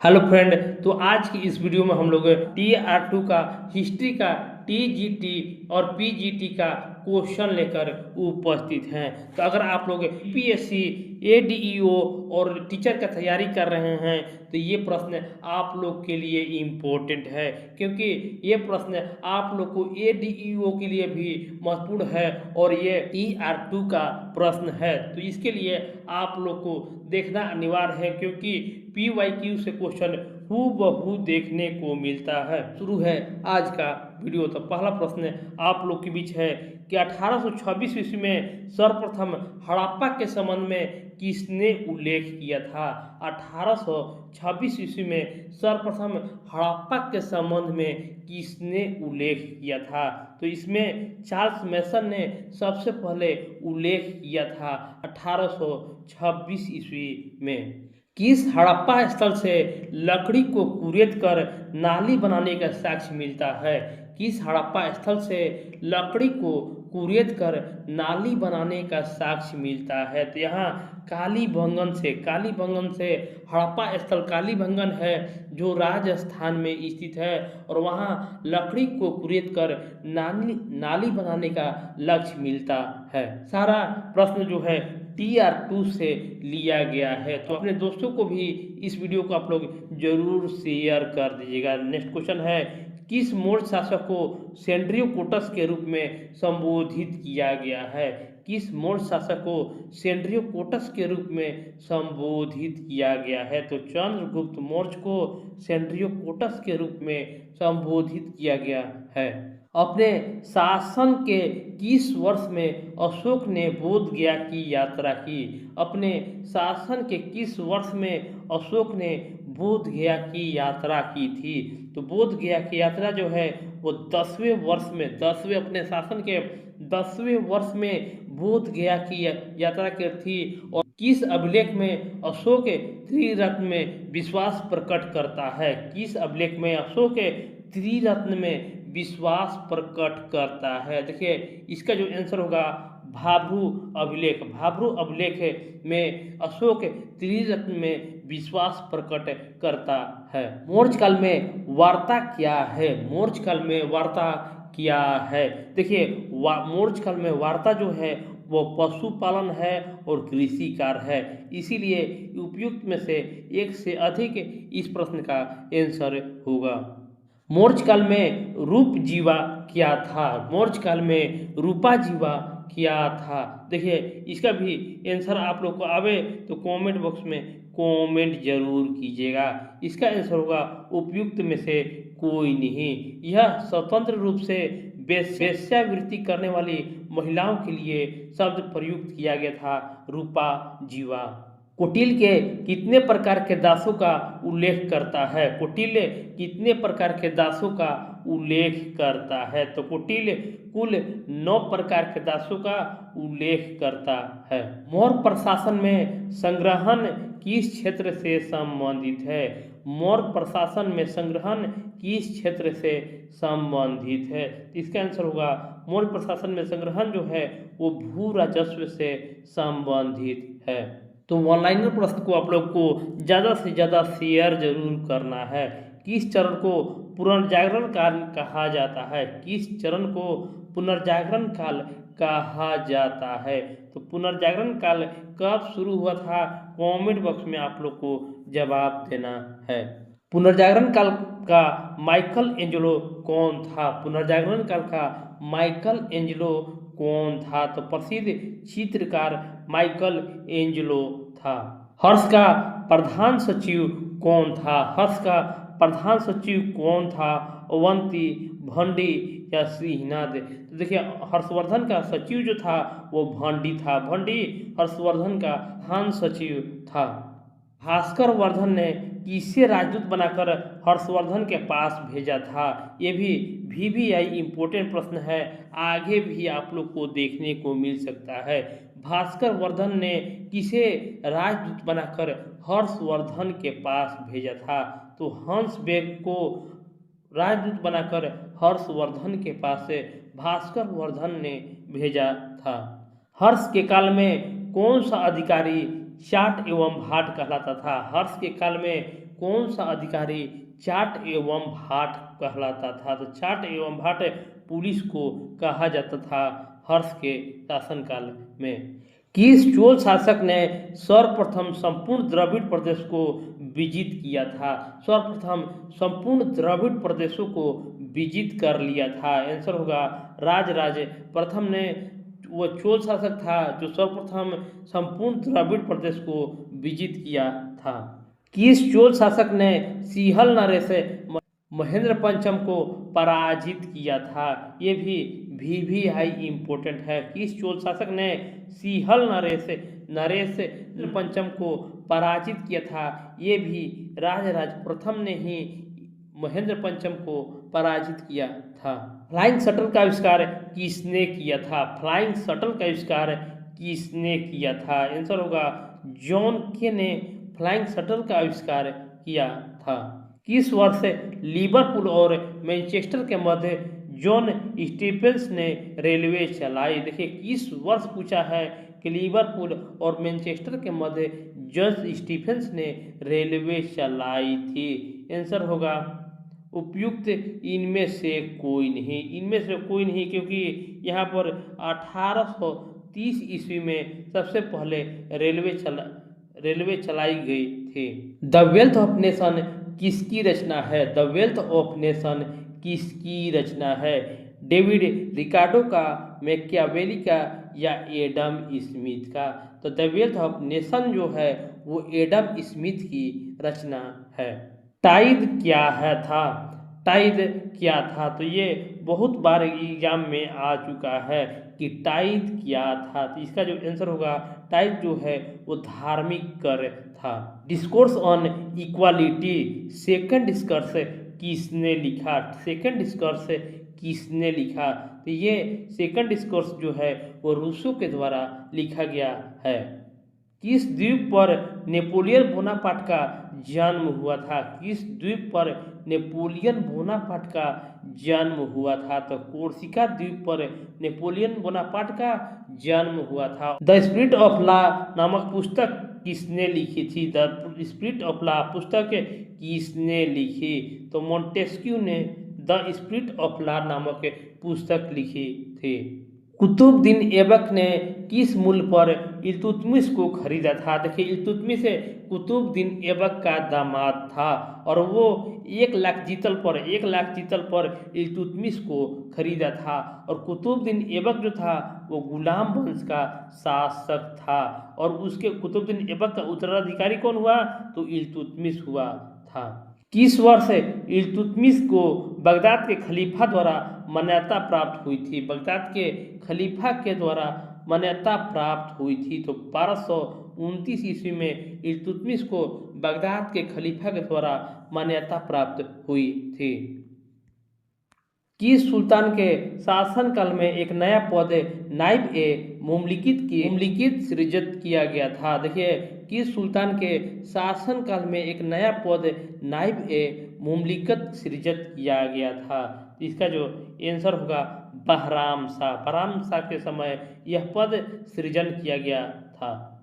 Hello friend. तो आज की इस वीडियो में हम लोग TR2 का हिस्ट्री का TGT और PGT का क्वेश्चन लेकर उपस्थित हैं। तो अगर आप लोग PSC ADEO और टीचर का तैयारी कर रहे हैं तो ये प्रश्न आप लोग के लिए इम्पोर्टेंट है, क्योंकि ये प्रश्न आप लोग को ADEO के लिए भी महत्वपूर्ण है और ये TR2 का प्रश्न है। तो इसके लिए आप लोग को देखना अनिवार्य है, क्योंकि PYQ से क्वेश्चन हूबहू देखने को मिलता है। शुरू है आज का वीडियो। तो पहला प्रश्न आप लोग के बीच है कि 1826 ईस्वी में सर्वप्रथम हड़प्पा के संबंध में किसने उल्लेख किया था। 1826 ईस्वी में सर्वप्रथम हड़प्पा के संबंध में किसने उल्लेख किया था। तो इसमें चार्ल्स मैसन ने सबसे पहले उल्लेख किया था 1826 ईस्वी में। किस हड़प्पा स्थल से लकड़ी को कुरेद कर नाली बनाने का साक्ष्य मिलता है। किस हड़प्पा स्थल से लकड़ी को कुरेद कर नाली बनाने का साक्ष्य मिलता है। तो यहाँ कालीबंगन से हड़प्पा स्थल कालीबंगन है, जो राजस्थान में स्थित है, और वहाँ लकड़ी को कुरेद कर नाली बनाने का लक्ष्य मिलता है। सारा प्रश्न जो है TR2 से लिया गया है। तो अपने दोस्तों को भी इस वीडियो को आप लोग जरूर शेयर कर दीजिएगा। नेक्स्ट क्वेश्चन है, किस मोर्च शासक को सेंड्रियोकोटस के रूप में संबोधित किया गया है। किस मोर्च शासक को सेंड्रियोकोटस के रूप में संबोधित किया गया है। तो चंद्रगुप्त मौर्य को सेंड्रियोकोटस के रूप में संबोधित किया गया है। अपने शासन के किस वर्ष में अशोक ने बोध गया की यात्रा की। अपने शासन के किस वर्ष में अशोक ने बोध गया की यात्रा की थी। तो बोध गया की यात्रा जो है वो 10वें वर्ष में, अपने शासन के 10वें वर्ष में बोध गया की यात्रा की थी। और किस अभिलेख में अशोक त्रिरत्न में विश्वास प्रकट करता है। किस अभिलेख में अशोक त्रिरत्न में विश्वास प्रकट करता है। देखिए इसका जो आंसर होगा भाभरू अभिलेख में अशोक त्रिरत्न में विश्वास प्रकट करता है। मौर्य काल में वार्ता क्या है। मौर्य काल में वार्ता क्या है। देखिए मौर्य काल में वार्ता जो है वो पशुपालन है और कृषि कार्य है। इसीलिए उपयुक्त में से एक से अधिक इस प्रश्न का आंसर होगा। मौर्य काल में रूपजीवा क्या था। मौर्य काल में रूपाजीवा क्या था। देखिए इसका भी आंसर आप लोग को आवे तो कमेंट बॉक्स में कमेंट जरूर कीजिएगा। इसका आंसर होगा उपयुक्त में से कोई नहीं। यह स्वतंत्र रूप से वेश्यावृत्ति करने वाली महिलाओं के लिए शब्द प्रयुक्त किया गया था, रूपा जीवा। कुटिल के कितने प्रकार के दासों का उल्लेख करता है। कुटिल कितने प्रकार के दासों का उल्लेख करता है। तो कुटिल कुल 9 प्रकार के दासों का उल्लेख करता है। मौर्य प्रशासन में संग्रहण किस क्षेत्र से संबंधित है। मौर्य प्रशासन में संग्रहण किस क्षेत्र से संबंधित है। इसका आंसर होगा मौर्य प्रशासन में संग्रहण जो है वो भू राजस्व से संबंधित है। तो ऑनलाइन प्रश्न को आप लोग को ज़्यादा से ज़्यादा शेयर जरूर करना है। किस चरण को पुनर्जागरण काल कहा जाता है। किस चरण को पुनर्जागरण काल कहा जाता है। तो पुनर्जागरण काल कब शुरू हुआ था, कमेंट बॉक्स में आप लोग को जवाब देना है। पुनर्जागरण काल का माइकल एंजेलो कौन था। पुनर्जागरण काल का माइकल एंजेलो कौन था। तो प्रसिद्ध चित्रकार माइकल एंजेलो था। हर्ष का प्रधान सचिव कौन था। हर्ष का प्रधान सचिव कौन था, अवंती, भंडी या श्रीनाथ। तो देखिए हर्षवर्धन का सचिव जो था वो भंडी था। भंडी हर्षवर्धन का प्रधान सचिव था। भास्कर वर्धन ने किसे राजदूत बनाकर हर्षवर्धन के पास भेजा था। ये भी VVI इम्पोर्टेंट प्रश्न है, आगे भी आप लोग को देखने को मिल सकता है। भास्कर वर्धन ने किसे राजदूत बनाकर हर्षवर्धन के पास भेजा था। तो हंस बेग को राजदूत बनाकर हर्षवर्धन के पास से भास्कर वर्धन ने भेजा था। हर्ष के काल में कौन सा अधिकारी चाट एवं भाट कहलाता था। हर्ष के काल में कौन सा अधिकारी चाट एवं भाट कहलाता था? तो चाट एवं भाट पुलिस को कहा जाता था हर्ष के शासनकाल में। किस चोल शासक ने सर्वप्रथम संपूर्ण द्रविड़ प्रदेश को विजित किया था? सर्वप्रथम संपूर्ण द्रविड़ प्रदेशों को विजित कर लिया था। आंसर होगा राजराज प्रथम ने, वो चोल शासक था जो सर्वप्रथम संपूर्ण द्रविड़ प्रदेश को विजित किया था। किस चोल शासक ने सिंहल नरेश से महेंद्र पंचम को पराजित किया था? ये भी हाई इम्पोर्टेंट है। किस चोल शासक ने सिंहल नरेश पंचम को पराजित किया था? ये भी राजराज प्रथम ने ही महेंद्र पंचम को पराजित किया था। फ्लाइंग शटल का आविष्कार किसने किया था? फ्लाइंग शटल का आविष्कार किसने किया था? आंसर होगा जॉन के ने फ्लाइंग शटल का आविष्कार किया था। किस वर्ष लिवरपूल और मैनचेस्टर के मध्य जॉन स्टीफेंस ने रेलवे चलाई? देखिए किस वर्ष पूछा है कि लिवरपूल और मैनचेस्टर के मध्य जॉन स्टीफेंस ने रेलवे चलाई थी? आंसर होगा उपयुक्त इनमें से कोई नहीं, क्योंकि यहाँ पर 1830 ईस्वी में सबसे पहले रेलवे चलाई गई थी। द वेल्थ ऑफ नेशन किसकी रचना है? द वेल्थ ऑफ नेशन किसकी रचना है? डेविड रिकार्डो का, मैकियावेली का या एडम स्मिथ का? तो द वेल्थ ऑफ नेशन जो है वो एडम स्मिथ की रचना है। टाइद क्या था? तो ये बहुत बार एग्जाम में आ चुका है कि टाइद क्या था। तो इसका जो आंसर होगा टाइद जो है वो धार्मिक कर था। Discourse on equality second discourse किसने लिखा? तो ये सेकंड डिस्कोर्स जो है वो रूसो के द्वारा लिखा गया है। किस द्वीप पर नेपोलियन बोनापार्ट का जन्म हुआ था? किस द्वीप पर नेपोलियन बोनापार्ट का जन्म हुआ था? तो कोर्सिका द्वीप पर नेपोलियन बोनापार्ट का जन्म हुआ था। द स्पिरिट ऑफ लॉ नामक पुस्तक किसने लिखी थी? द स्पिरिट ऑफ लॉ पुस्तक किसने लिखी? तो मोंटेस्क्यू ने द स्पिरिट ऑफ लॉ नामक पुस्तक लिखी थी। कुतुबुद्दीन ऐबक ने किस मूल्य पर इल्तुतमिश को खरीदा था? देखिए इल्तुतमिश कुतुबुद्दीन ऐबक का दामाद था और वो 1 लाख जीतल पर इल्तुतमिश को खरीदा था। और कुतुबुद्दीन ऐबक जो था वो गुलाम वंश का शासक था और उसके कुतुबुद्दीन ऐबक का उत्तराधिकारी कौन हुआ? तो इल्तुतमिश हुआ था। किस वर्ष इल्तुतमिश को बगदाद के खलीफा द्वारा मान्यता प्राप्त हुई थी? बगदाद के खलीफा के द्वारा मान्यता प्राप्त हुई थी। तो 1229 ईस्वी में इल्तुतमिश को बगदाद के खलीफा के द्वारा मान्यता प्राप्त हुई थी। किस सुल्तान के शासनकाल में एक नया पद नाइब ए मुमलिकित सृजित किया गया था? देखिए किस सुल्तान के शासनकाल में एक नया पद नाइब ए मुमलिकत सृजित किया गया था? इसका जो आंसर होगा बहराम शाह के समय यह पद सृजन किया गया था।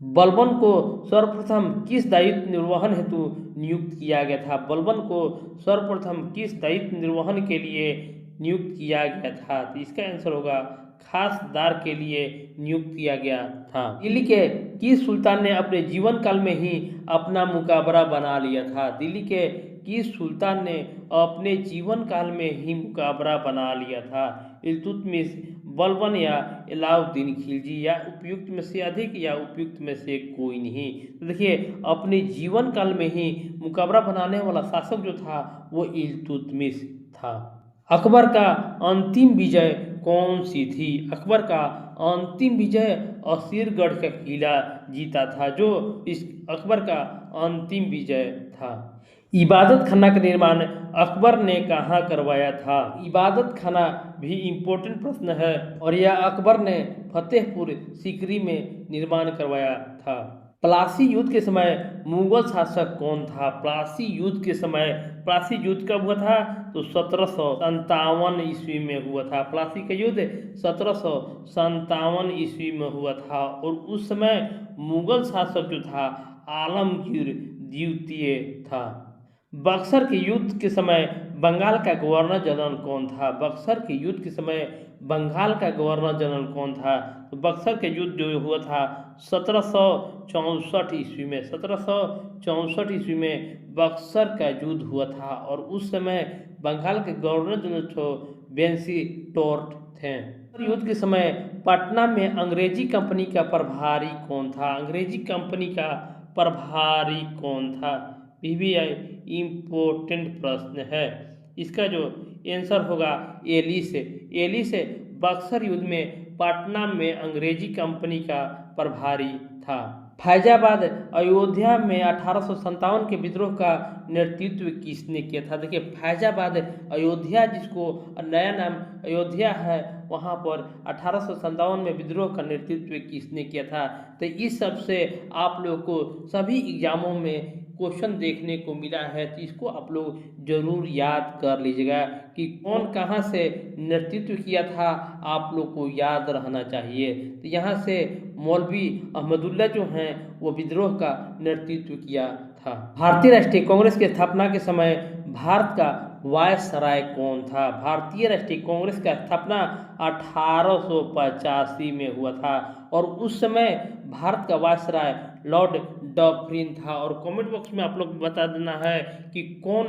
बलबन को सर्वप्रथम किस दायित्व निर्वहन हेतु नियुक्त किया गया था? बलबन को सर्वप्रथम किस दायित्व निर्वहन के लिए नियुक्त किया गया था? तो इसका आंसर होगा खासदार के लिए नियुक्त किया गया था। दिल्ली के किस सुल्तान ने अपने जीवन काल में ही अपना मुकाबरा बना लिया था? दिल्ली के किस सुल्तान ने अपने जीवन काल में ही मुकाबरा बना लिया था? इल्तुतमिश, बलबन या अलाउद्दीन खिलजी, या उपयुक्त में से अधिक या उपयुक्त में से कोई नहीं? तो देखिए अपने जीवन काल में ही मुकाबरा बनाने वाला शासक जो था वो इल्तुतमिश था। अकबर का अंतिम विजय कौन सी थी? अकबर का अंतिम विजय असीरगढ़ का किला जीता था, जो इस अकबर का अंतिम विजय था। इबादत खाना का निर्माण अकबर ने कहाँ करवाया था? इबादत खाना भी इम्पोर्टेंट प्रश्न है और यह अकबर ने फतेहपुर सीकरी में निर्माण करवाया था। प्लासी युद्ध के समय मुगल शासक कौन था? प्लासी युद्ध कब हुआ था? तो 1757 ईस्वी में हुआ था। प्लासी का युद्ध 1757 ईस्वी में हुआ था और उस समय मुगल शासक जो था आलमगीर द्वितीय था। बक्सर के युद्ध के समय बंगाल का गवर्नर जनरल कौन था? बक्सर के युद्ध के समय बंगाल का गवर्नर जनरल कौन था? तो बक्सर के युद्ध जो हुआ था 1764 ईस्वी में। 1764 ईस्वी में बक्सर का युद्ध हुआ था और उस समय बंगाल के गवर्नर जनरल तो बेंसी टोर्ट थे। युद्ध के समय पटना में अंग्रेजी कंपनी का प्रभारी कौन था? अंग्रेजी कंपनी का प्रभारी कौन था? पीवीआई इम्पोर्टेंट प्रश्न है। इसका जो आंसर होगा एली से बक्सर युद्ध में पटना में अंग्रेजी कंपनी का प्रभारी था। फैजाबाद अयोध्या में 1857 के विद्रोह का नेतृत्व किसने किया था? देखिए फैजाबाद अयोध्या, जिसको नया नाम अयोध्या है, वहाँ पर 1857 में विद्रोह का नेतृत्व किसने किया था? तो इस सब से आप लोगों को सभी एग्जामों में क्वेश्चन देखने को मिला है, तो इसको आप लोग जरूर याद कर लीजिएगा कि कौन कहाँ से नेतृत्व किया था, आप लोग को याद रहना चाहिए। तो यहाँ से मौलवी अहमदुल्ला जो हैं वो विद्रोह का नेतृत्व किया था। भारतीय राष्ट्रीय कांग्रेस की स्थापना के समय भारत का वायसराय कौन था? भारतीय राष्ट्रीय कांग्रेस का स्थापना 1885 में हुआ था और उस समय भारत का वायसराय लॉर्ड डफरिन था। और कमेंट बॉक्स में आप लोग बता देना है कि कौन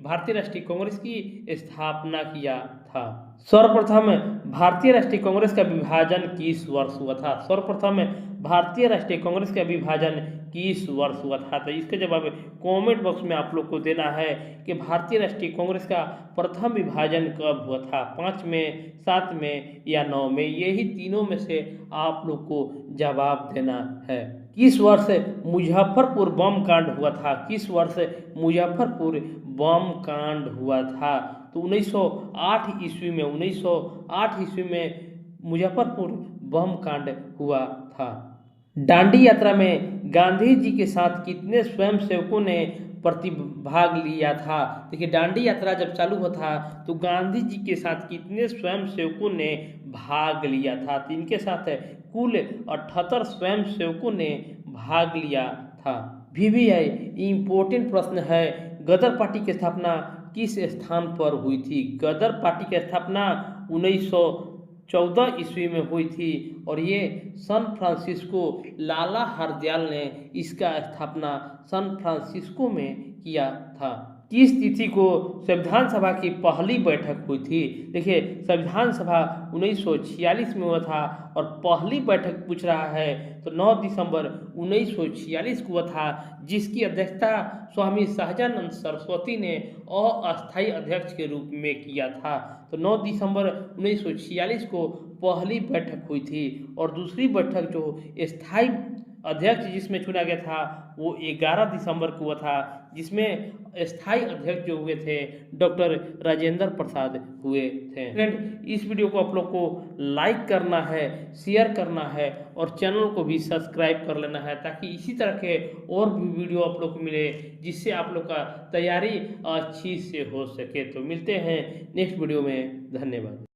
भारतीय राष्ट्रीय कांग्रेस की स्थापना किया था। सर्वप्रथम भारतीय राष्ट्रीय कांग्रेस का विभाजन किस वर्ष हुआ था? सर्वप्रथम भारतीय राष्ट्रीय कांग्रेस का विभाजन किस वर्ष हुआ था? तो इसका जवाब कमेंट बॉक्स में आप लोग को देना है कि भारतीय राष्ट्रीय कांग्रेस का प्रथम विभाजन कब हुआ था? 5 में, 7 में या 9 में? यही तीनों में से आप लोग को जवाब देना है। किस वर्ष मुजफ्फरपुर बम कांड हुआ था? किस वर्ष मुजफ्फरपुर बम कांड हुआ था? तो 1908 ईस्वी में। 1908 ईस्वी में मुजफ्फरपुर बम कांड हुआ था। दांडी यात्रा में गांधी जी के साथ कितने स्वयंसेवकों ने प्रतिभाग लिया था? देखिए दांडी यात्रा जब चालू हुआ था तो गांधी जी के साथ कितने स्वयंसेवकों ने भाग लिया था? तो इनके साथ कुल 78 स्वयंसेवकों ने भाग लिया था। वीवीआई इम्पोर्टेंट प्रश्न है, गदर पार्टी की स्थापना किस स्थान पर हुई थी? गदर पार्टी की स्थापना 1914 ईस्वी में हुई थी और ये सैन फ्रांसिस्को, लाला हरदयाल ने इसका स्थापना सैन फ्रांसिस्को में किया था। किस तिथि को संविधान सभा की पहली बैठक हुई थी? देखिए संविधान सभा 1946 में हुआ था और पहली बैठक पूछ रहा है तो 9 दिसंबर 1946 को हुआ था, जिसकी अध्यक्षता स्वामी सहजानंद सरस्वती ने अस्थायी अध्यक्ष के रूप में किया था। तो 9 दिसंबर 1946 को पहली बैठक हुई थी और दूसरी बैठक जो स्थायी अध्यक्ष जिसमें चुना गया था वो 11 दिसंबर को हुआ था, जिसमें स्थायी अध्यक्ष जो हुए थे डॉक्टर राजेंद्र प्रसाद हुए थे। फ्रेंड इस वीडियो को आप लोग को लाइक करना है, शेयर करना है और चैनल को भी सब्सक्राइब कर लेना है ताकि इसी तरह के और भी वीडियो आप लोग को मिले, जिससे आप लोग का तैयारी अच्छी से हो सके। तो मिलते हैं नेक्स्ट वीडियो में। धन्यवाद।